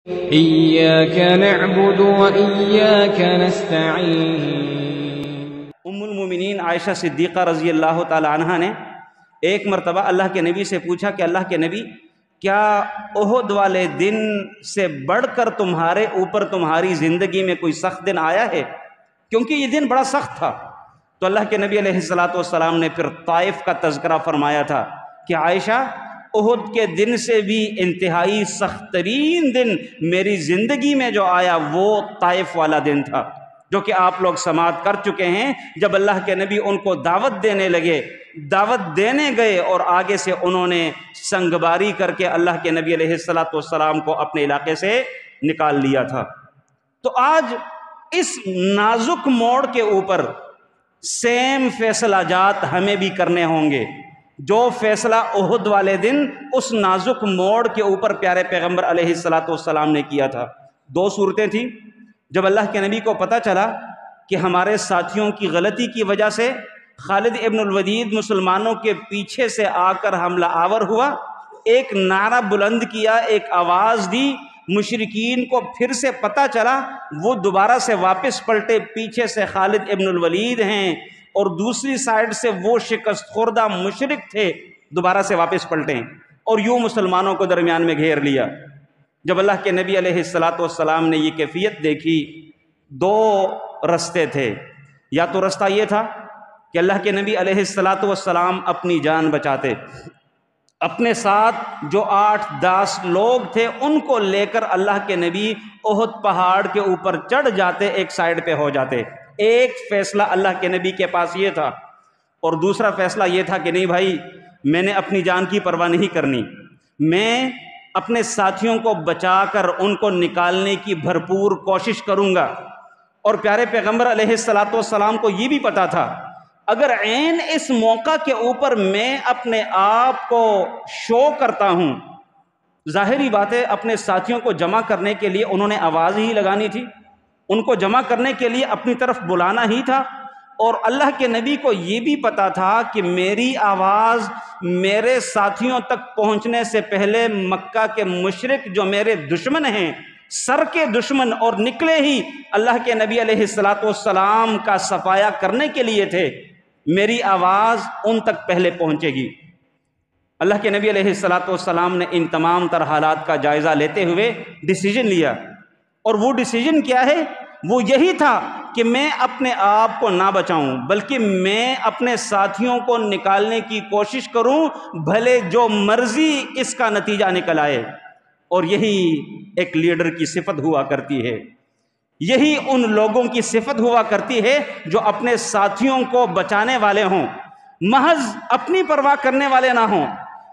إياك نعبد وإياك نستعين۔ ام المومنین عائشہ صدیقہ رضی اللہ تعالی عنہ نے ایک مرتبہ اللہ کے نبی سے پوچھا کہ اللہ کے نبی، کیا احد والے دن سے بڑھ کر تمہارے اوپر تمہاری زندگی میں کوئی سخت دن آیا ہے؟ کیونکہ یہ دن بڑا سخت تھا۔ تو اللہ کے نبی علیہ السلام نے پھر طائف کا تذکرہ فرمایا تھا کہ عائشہ، احد کے دن سے بھی انتہائی سخت ترین دن میری زندگی میں جو آیا وہ طائف والا دن تھا، جو کہ آپ لوگ سماعت کر چکے ہیں۔ جب اللہ کے نبی ان کو دعوت دینے لگے، دعوت دینے گئے اور آگے سے انہوں نے سنگباری کر کے اللہ کے نبی علیہ السلام کو اپنے علاقے سے نکال لیا تھا۔ تو آج اس نازک موڑ کے اوپر سیم فیصلہ جات ہمیں بھی کرنے ہوں گے، جو فیصلہ احد والے دن اس نازک موڑ کے اوپر پیارے پیغمبر علیہ السلام نے کیا تھا۔ دو صورتیں تھیں۔ جب اللہ کے نبی کو پتہ چلا کہ ہمارے ساتھیوں کی غلطی کی وجہ سے خالد ابن الولید مسلمانوں کے پیچھے سے آ کر حملہ آور ہوا، ایک نعرہ بلند کیا، ایک آواز دی، مشرکین کو پھر سے پتہ چلا، وہ دوبارہ سے واپس پلٹے، پیچھے سے خالد ابن الولید ہیں اور دوسری سائیڈ سے وہ شکست خوردہ مشرک تھے، دوبارہ سے واپس پلٹیں اور یوں مسلمانوں کو درمیان میں گھیر لیا۔ جب اللہ کے نبی علیہ السلام نے یہ کیفیت دیکھی، دو رستے تھے۔ یا تو رستہ یہ تھا کہ اللہ کے نبی علیہ السلام اپنی جان بچاتے، اپنے ساتھ جو 8-10 لوگ تھے ان کو لے کر اللہ کے نبی احد پہاڑ کے اوپر چڑھ جاتے، ایک سائیڈ پہ ہو جاتے۔ ایک فیصلہ اللہ کے نبی کے پاس یہ تھا، اور دوسرا فیصلہ یہ تھا کہ نہیں بھائی، میں نے اپنی جان کی پرواہ نہیں کرنی، میں اپنے ساتھیوں کو بچا کر ان کو نکالنے کی بھرپور کوشش کروں گا۔ اور پیارے پیغمبر علیہ السلام کو یہ بھی پتا تھا، اگر عین اس موقع کے اوپر میں اپنے آپ کو شو کرتا ہوں، ظاہری بات ہے اپنے ساتھیوں کو جمع کرنے کے لیے انہوں نے آواز ہی لگانی تھی، ان کو جمع کرنے کے لیے اپنی طرف بلانا ہی تھا، اور اللہ کے نبی کو یہ بھی پتا تھا کہ میری آواز میرے ساتھیوں تک پہنچنے سے پہلے مکہ کے مشرک جو میرے دشمن ہیں، سر کے دشمن، اور نکلے ہی اللہ کے نبی علیہ السلام کا صفایا کرنے کے لیے تھے، میری آواز ان تک پہلے پہنچے گی۔ اللہ کے نبی علیہ السلام نے ان تمام تر حالات کا جائزہ لیتے ہوئے ڈیسیجن لیا، اور وہ ڈیسیجن کیا ہے؟ وہ یہی تھا کہ میں اپنے آپ کو نہ بچاؤں، بلکہ میں اپنے ساتھیوں کو نکالنے کی کوشش کروں، بھلے جو مرضی اس کا نتیجہ نکل آئے۔ اور یہی ایک لیڈر کی صفت ہوا کرتی ہے، یہی ان لوگوں کی صفت ہوا کرتی ہے جو اپنے ساتھیوں کو بچانے والے ہوں، محض اپنی پرواہ کرنے والے نہ ہوں،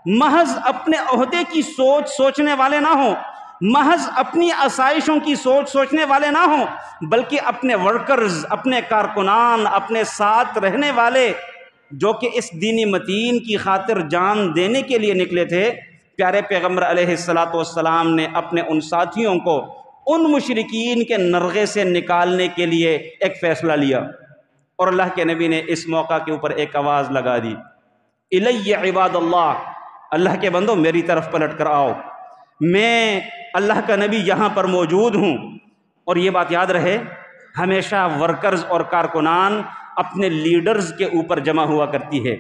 محض اپنے عہدے کی سوچنے والے نہ ہوں، محض اپنی آسائشوں کی سوچنے والے نہ ہوں، بلکہ اپنے ورکرز، اپنے کارکنان، اپنے ساتھ رہنے والے جو کہ اس دینی متین کی خاطر جان دینے کے لیے نکلے تھے۔ پیارے پیغمبر علیہ السلام نے اپنے ان ساتھیوں کو ان مشرکین کے نرغے سے نکالنے کے لیے ایک فیصلہ لیا، اور اللہ کے نبی نے اس موقع کے اوپر ایک آواز لگا دی، الی عباد اللہ، اللہ کے بندو میری طرف پلٹ کر آؤ، میں اللہ کا نبی یہاں پر موجود ہوں۔ اور یہ بات یاد رہے، ہمیشہ ورکرز اور کارکنان اپنے لیڈرز کے اوپر جمع ہوا کرتی ہے۔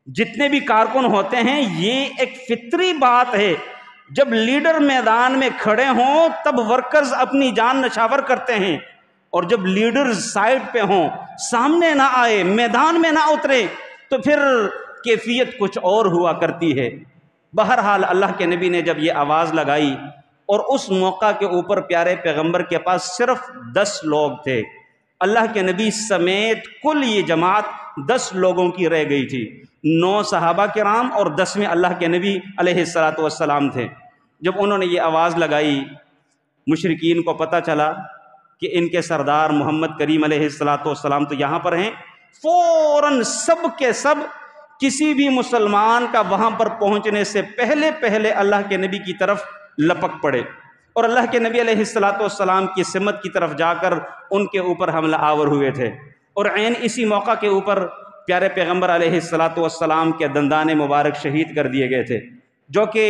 جتنے بھی کارکن ہوتے ہیں، یہ ایک فطری بات ہے، جب لیڈر میدان میں کھڑے ہوں تب ورکرز اپنی جان نچھاور کرتے ہیں، اور جب لیڈرز سائڈ پہ ہوں، سامنے نہ آئے، میدان میں نہ اترے، تو پھر کیفیت کچھ اور ہوا کرتی ہے۔ بہرحال اللہ کے نبی نے جب یہ آواز لگائی، اور اس موقع کے اوپر پیارے پیغمبر کے پاس صرف 10 لوگ تھے، اللہ کے نبی سمیت کل یہ جماعت 10 لوگوں کی رہ گئی تھی، 9 صحابہ کرام اور 10ویں اللہ کے نبی علیہ السلام تھے۔ جب انہوں نے یہ آواز لگائی، مشرکین کو پتہ چلا کہ ان کے سردار محمد کریم علیہ السلام تو یہاں پر ہیں، فوراً سب کے سب کسی بھی مسلمان کا وہاں پر پہنچنے سے پہلے اللہ کے نبی کی طرف لپک پڑے، اور اللہ کے نبی علیہ السلام کی سمت کی طرف جا کر ان کے اوپر حملہ آور ہوئے تھے۔ اور عین اسی موقع کے اوپر پیارے پیغمبر علیہ السلام کے دندان مبارک شہید کر دیے گئے تھے، جو کہ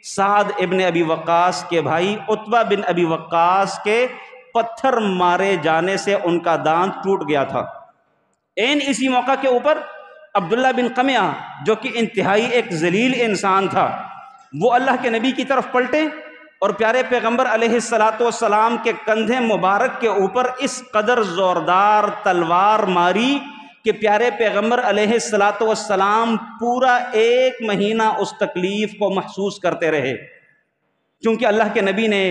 سعد ابن ابی وقاص کے بھائی عتبہ بن ابی وقاص کے پتھر مارے جانے سے ان کا دانت ٹوٹ گیا تھا۔ اسی موقع کے اوپر عبداللہ بن قمیہ جو کہ انتہائی ایک ذلیل انسان تھا، وہ اللہ کے نبی کی طرف پلٹے اور پیارے پیغمبر علیہ السلام کے کندھے مبارک کے اوپر اس قدر زوردار تلوار ماری کہ پیارے پیغمبر علیہ السلام پورا 1 مہینہ اس تکلیف کو محسوس کرتے رہے، کیونکہ اللہ کے نبی نے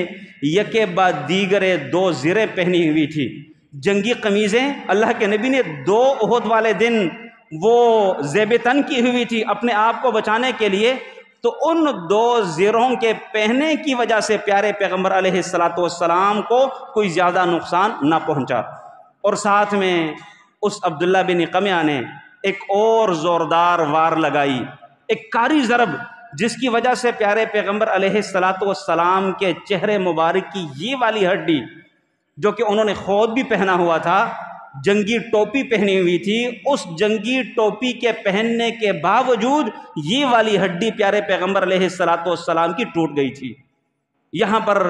یکے بعد دیگرے 2 زریں پہنی ہوئی تھی، جنگی قمیضیں اللہ کے نبی نے 2 احد والے دن وہ زیب تن کی ہوئی تھی اپنے آپ کو بچانے کے لیے، تو ان 2 زروں کے پہننے کی وجہ سے پیارے پیغمبر علیہ السلام کو کوئی زیادہ نقصان نہ پہنچا۔ اور ساتھ میں اس عبداللہ بن قمیہ نے ایک اور زوردار وار لگائی، ایک کاری ضرب، جس کی وجہ سے پیارے پیغمبر علیہ السلام کے چہرے مبارک کی یہ والی ہڈی، جو کہ انہوں نے خود بھی پہنا ہوا تھا، جنگی ٹوپی پہنی ہوئی تھی، اس جنگی ٹوپی کے پہننے کے باوجود یہ والی ہڈی پیارے پیغمبر علیہ السلام کی ٹوٹ گئی تھی۔ یہاں پر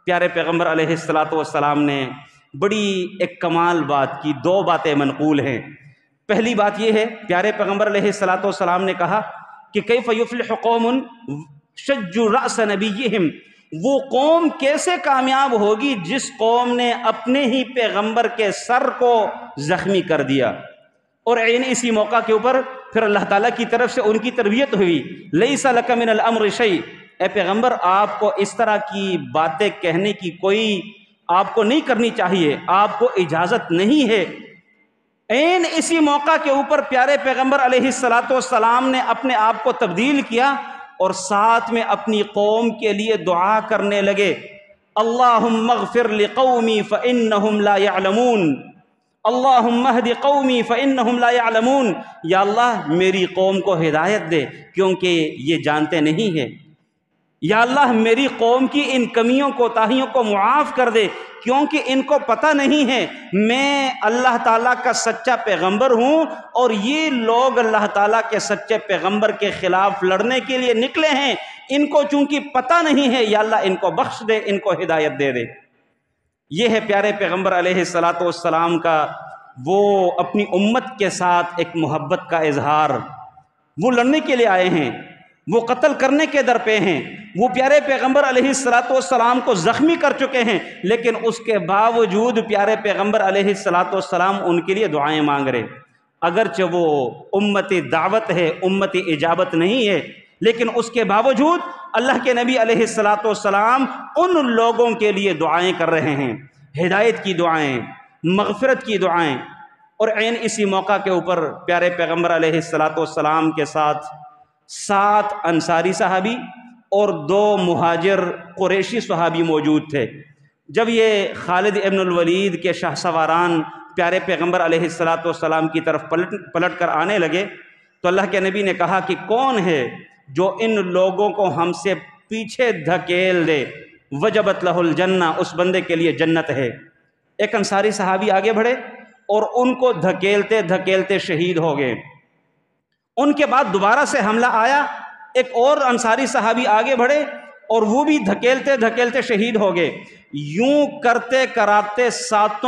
پیارے پیغمبر علیہ السلام نے بڑی ایک کمال بات کی، 2 باتیں منقول ہیں۔ پہلی بات یہ ہے، پیارے پیغمبر علیہ السلام نے کہا کہ کیف یفلح قوم شجوا رأس نبیہم، وہ قوم کیسے کامیاب ہوگی جس قوم نے اپنے ہی پیغمبر کے سر کو زخمی کر دیا۔ اور اسی موقع کے اوپر پھر اللہ تعالیٰ کی طرف سے ان کی تربیت ہوئی، لیس لک من الامر شیء، اے پیغمبر آپ کو اس طرح کی باتیں کہنے کی کوئی آپ کو نہیں کرنی چاہیے، آپ کو اجازت نہیں ہے۔ اسی موقع کے اوپر پیارے پیغمبر علیہ السلام نے اپنے آپ کو تبدیل کیا اور ساتھ میں اپنی قوم کے لیے دعا کرنے لگے، اللہم اغفر لقومی فإنہم لا یعلمون، اللہم اہد قومی فإنہم لا یعلمون، یا اللہ میری قوم کو ہدایت دے کیونکہ یہ جانتے نہیں ہیں، یا اللہ میری قوم کی ان کمیوں کوتاہیوں کو معاف کر دے کیونکہ ان کو پتہ نہیں ہے میں اللہ تعالیٰ کا سچا پیغمبر ہوں اور یہ لوگ اللہ تعالیٰ کے سچے پیغمبر کے خلاف لڑنے کے لیے نکلے ہیں، ان کو چونکہ پتہ نہیں ہے، یا اللہ ان کو بخش دے، ان کو ہدایت دے دے۔ یہ ہے پیارے پیغمبر علیہ السلام کا وہ اپنی امت کے ساتھ ایک محبت کا اظہار۔ وہ لڑنے کے لیے آئے ہیں، وہ قتل کرنے کے در پہ ہیں، وہ پیارے پیغمبر علیہ السلام کو زخمی کر چکے ہیں، لیکن اس کے باوجود پیارے پیغمبر علیہ السلام ان کے لیے دعائیں مانگ رہے، اگرچہ وہ امتی دعوت ہے، امتی اجابت نہیں ہے، لیکن اس کے باوجود اللہ کے نبی علیہ السلام ان لوگوں کے لیے دعائیں کر رہے ہیں، ہدایت کی دعائیں، مغفرت کی دعائیں۔ اور اسی موقع کے اوپر پیارے پیغمبر علیہ السلام کے ساتھ 7 انصاری صحابی اور 2 مہاجر قریشی صحابی موجود تھے۔ جب یہ خالد ابن الولید کے شاہ سواران پیارے پیغمبر علیہ السلام کی طرف پلٹ کر آنے لگے تو اللہ کے نبی نے کہا کہ کون ہے جو ان لوگوں کو ہم سے پیچھے دھکیل دے، وجبت لہ الجنہ، اس بندے کے لیے جنت ہے۔ ایک انصاری صحابی آگے بڑھے اور ان کو دھکیلتے دھکیلتے شہید ہو گئے۔ ان کے بعد دوبارہ سے حملہ آیا، ایک اور انصاری صحابی آگے بڑھے اور وہ بھی دھکیلتے دھکیلتے شہید ہو گئے۔ یوں کرتے کراتے 7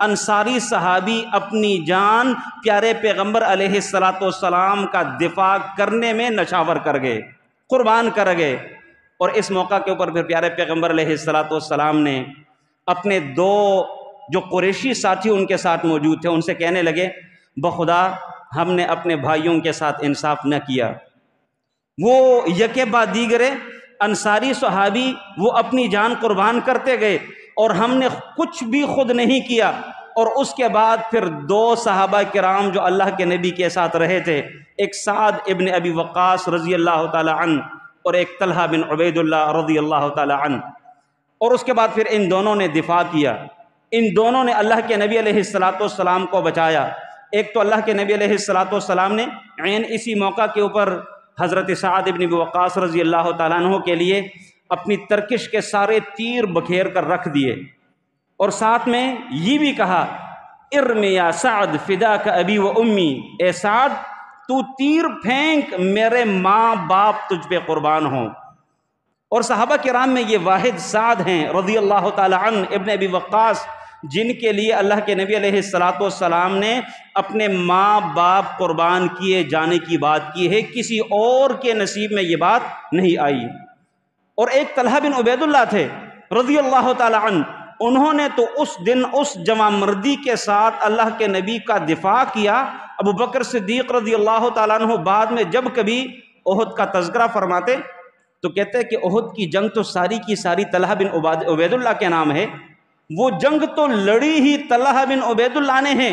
انصاری صحابی اپنی جان پیارے پیغمبر علیہ السلام کا دفاع کرنے میں نچھاور کر گئے، قربان کر گئے۔ اور اس موقع کے اوپر پھر پیارے پیغمبر علیہ السلام نے اپنے 2 جو قریشی ساتھی ان کے ساتھ موجود تھے ان سے کہنے لگے، بخدا ہم نے اپنے بھائیوں کے ساتھ انصاف نہ کیا۔ وہ یکے بعد دیگرے انصاری صحابی وہ اپنی جان قربان کرتے گئے اور ہم نے کچھ بھی خود نہیں کیا۔ اور اس کے بعد پھر 2 صحابہ کرام جو اللہ کے نبی کے ساتھ رہے تھے، ایک سعد ابن ابی وقاص رضی اللہ تعالی عنہ اور ایک طلحہ بن عبید اللہ رضی اللہ تعالی عنہ، اور اس کے بعد پھر ان دونوں نے دفاع کیا، ان دونوں نے اللہ کے نبی علیہ السلام کو بچایا۔ ایک تو اللہ کے نبی علیہ السلام نے اسی موقع کے اوپر حضرت سعد ابن ابی وقاص رضی اللہ تعالیٰ عنہ کے لیے اپنی ترکش کے سارے تیر بکھیر کر رکھ دیے، اور ساتھ میں یہ بھی کہا، ارمی یا سعد فداک ابی و امی، اے سعد تو تیر پھینک، میرے ماں باپ تجھ پہ قربان ہوں۔ اور صحابہ کرام میں یہ واحد سعد ہیں رضی اللہ تعالی عنہ ابن ابی وقاص، جن کے لیے اللہ کے نبی علیہ السلام نے اپنے ماں باپ قربان کیے جانے کی بات کی ہے، کسی اور کے نصیب میں یہ بات نہیں آئی۔ اور ایک طلحہ بن عبید اللہ تھے رضی اللہ تعالی عنہ، انہوں نے تو اس دن اس جوان مردی کے ساتھ اللہ کے نبی کا دفاع کیا۔ ابو بکر صدیق رضی اللہ تعالیٰ عنہ بعد میں جب کبھی احد کا تذکرہ فرماتے تو کہتے ہیں کہ احد کی جنگ تو ساری کی ساری طلحہ بن عبید اللہ کے نام ہے، وہ جنگ تو لڑی ہی طلحہ بن عبید اللہ نے ہے۔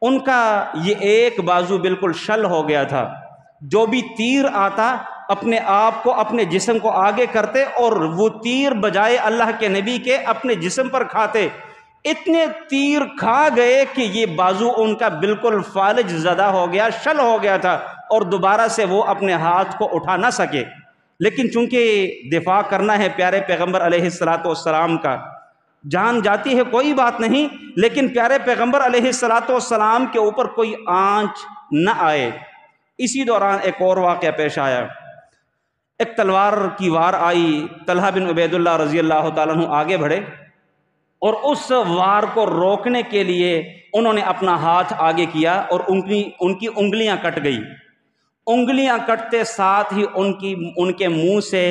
ان کا یہ ایک بازو بالکل شل ہو گیا تھا، جو بھی تیر آتا اپنے آپ کو اپنے جسم کو آگے کرتے اور وہ تیر بجائے اللہ کے نبی کے اپنے جسم پر کھاتے۔ اتنے تیر کھا گئے کہ یہ بازو ان کا بالکل فالج زدہ ہو گیا، شل ہو گیا تھا، اور دوبارہ سے وہ اپنے ہاتھ کو اٹھا نہ سکے۔ لیکن چونکہ دفاع کرنا ہے پیارے پیغمبر علیہ السلام کا، جان جاتی ہے کوئی بات نہیں، لیکن پیارے پیغمبر علیہ السلام کے اوپر کوئی آنچ نہ آئے۔ اسی دوران ایک اور واقعہ پیش آیا، ایک تلوار کی وار آئی، طلحہ بن عبید اللہ رضی اللہ تعالیٰ عنہ آگے بڑھے اور اس وار کو روکنے کے لیے انہوں نے اپنا ہاتھ آگے کیا اور ان کی انگلیاں کٹ گئی۔ انگلیاں کٹتے ساتھ ہی ان کے منہ سے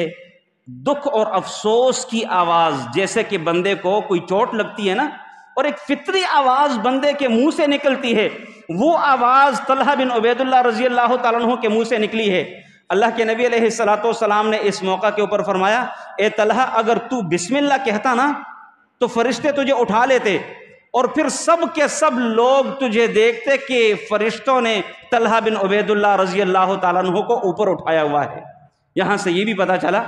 دکھ اور افسوس کی آواز، جیسے کہ بندے کو کوئی چوٹ لگتی ہے نا، اور ایک فطری آواز بندے کے منہ سے نکلتی ہے، وہ آواز طلحہ بن عبید اللہ رضی اللہ تعالیٰ عنہ کے منہ سے نکلی ہے۔ اللہ کے نبی علیہ السلام نے اس موقع کے اوپر فرمایا، اے طلحہ اگر تو بسم اللہ کہتا نا تو فرشتے تجھے اٹھا لیتے، اور پھر سب کے سب لوگ تجھے دیکھتے کہ فرشتوں نے طلحہ بن عبید اللہ رضی اللہ تعالیٰ عنہ کو اوپر اٹھایا ہوا ہے۔ یہاں سے یہ بھی پتہ چلا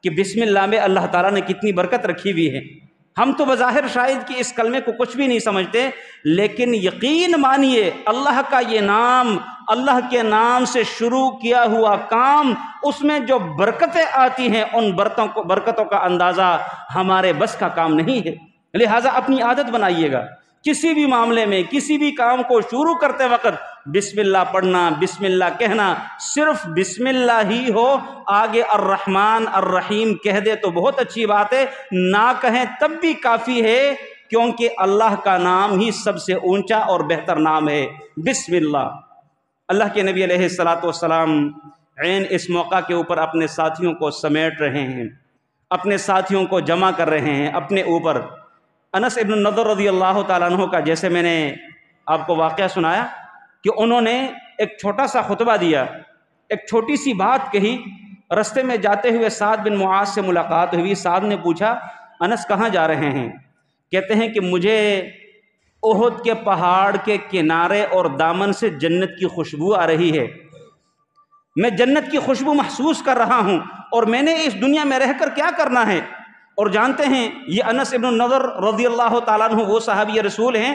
کہ بسم اللہ میں اللہ تعالیٰ نے کتنی برکت رکھی ہوئی ہے۔ ہم تو بظاہر شاید کہ اس کلمے کو کچھ بھی نہیں سمجھتے، لیکن یقین مانیے اللہ کا یہ نام، اللہ کے نام سے شروع کیا ہوا کام، اس میں جو برکتیں آتی ہیں ان برکتوں کا اندازہ ہمارے بس کا کام نہیں ہے۔ لہٰذا اپنی عادت بنائیے گا، کسی بھی معاملے میں کسی بھی کام کو شروع کرتے وقت بسم اللہ پڑھنا، بسم اللہ کہنا، صرف بسم اللہ ہی ہو، آگے الرحمن الرحیم کہہ دے تو بہت اچھی بات ہے، نہ کہیں تب بھی کافی ہے، کیونکہ اللہ کا نام ہی سب سے اونچا اور بہتر نام ہے، بسم اللہ۔ اللہ کے نبی علیہ السلام عین اس موقع کے اوپر اپنے ساتھیوں کو سمیٹ رہے ہیں، اپنے ساتھیوں کو جمع کر رہے ہیں اپنے اوپر۔ انس ابن النضر رضی اللہ تعالیٰ عنہ کا جیسے میں نے آپ کو واقعہ سنایا کہ انہوں نے ایک چھوٹا سا خطبہ دیا، ایک چھوٹی سی بات کہی، رستے میں جاتے ہوئے سعد بن معاذ سے ملاقات ہوئی۔ سعد نے پوچھا انس کہاں جا رہے ہیں؟ کہتے ہیں کہ مجھے احد کے پہاڑ کے کنارے اور دامن سے جنت کی خوشبو آ رہی ہے، میں جنت کی خوشبو محسوس کر رہا ہوں، اور میں نے اس دنیا میں رہ کر کیا کرنا ہے؟ اور جانتے ہیں یہ انس ابن النضر رضی اللہ تعالیٰ عنہ وہ صحابی رسول ہیں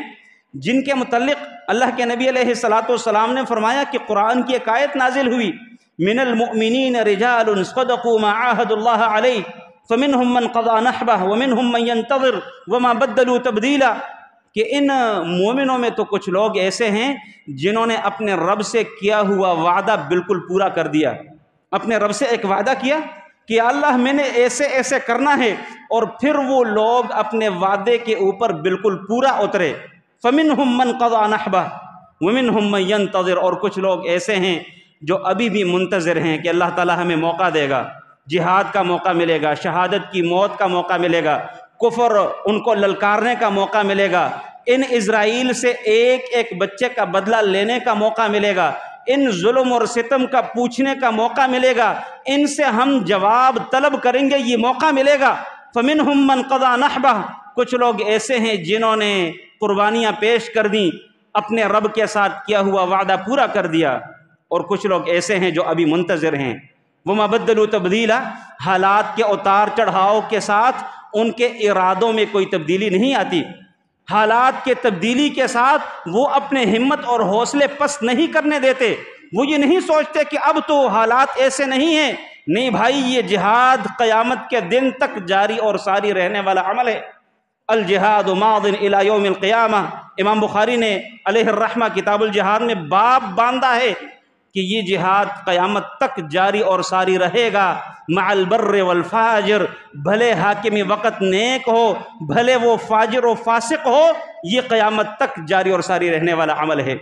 جن کے متعلق اللہ کے نبی علیہ السلام نے فرمایا کہ قرآن کی ایک آیت نازل ہوئی، من المؤمنین رجال صدقوا ما عاهدوا اللہ علیہ فمنهم من قضى نحبه ومنهم من ينتظر وما بدلوا تبدیلا، کہ ان مومنوں میں تو کچھ لوگ ایسے ہیں جنہوں نے اپنے رب سے کیا ہوا وعدہ بالکل پورا کر دیا، اپنے رب سے ایک وعدہ کیا کہ اللہ میں نے ایسے ایسے کرنا ہے، اور پھر وہ لوگ اپنے وعدے کے اوپر بالکل پورا اترے۔ فَمِنْهُمْ مَنْ قَضَى نَحْبَهُ وَمِنْهُمْ مَنْ يَنْتَظِرُ، اور کچھ لوگ ایسے ہیں جو ابھی بھی منتظر ہیں کہ اللہ تعالیٰ ہمیں موقع دے گا، جہاد کا موقع ملے گا، شہادت کی موت کا موقع ملے گا، کفر ان کو للکارنے کا موقع ملے گا، ان اسرائیل سے ایک ایک بچے کا بدلہ لینے کا موقع ملے گا، ان ظلم اور ستم کا پوچھنے کا موقع ملے گا، ان سے ہم جواب طلب کریں گے، یہ موقع ملے گا۔ فَمِنْهُمْ مَنْ قَضَى نَحْبَهُ، کچھ لوگ ایسے ہیں جنہوں نے قربانیاں پیش کر دیں، اپنے رب کے ساتھ کیا ہوا وعدہ پورا کر دیا، اور کچھ لوگ ایسے ہیں جو ابھی منتظر ہیں۔ وَمَا بَدَّلُوا تَبْدِيلًا، حالات کے اتار چڑھاؤ کے ساتھ ان کے ارادوں میں کوئی تبدیلی نہیں آتی، حالات کے تبدیلی کے ساتھ وہ اپنے ہمت اور حوصلے پست نہیں کرنے دیتے، وہ یہ نہیں سوچتے کہ اب تو حالات ایسے نہیں ہیں، نہیں بھائی، یہ جہاد قیامت کے دن تک جاری اور ساری رہنے والا عمل ہے۔ الجہاد ماض الی یوم القیامہ، امام بخاری نے علیہ الرحمہ کتاب الجہاد میں باب باندھا ہے کہ یہ جہاد قیامت تک جاری اور ساری رہے گا، مع البر والفاجر، بھلے حاکم وقت نیک ہو، بھلے وہ فاجر و فاسق ہو، یہ قیامت تک جاری اور ساری رہنے والا عمل ہے۔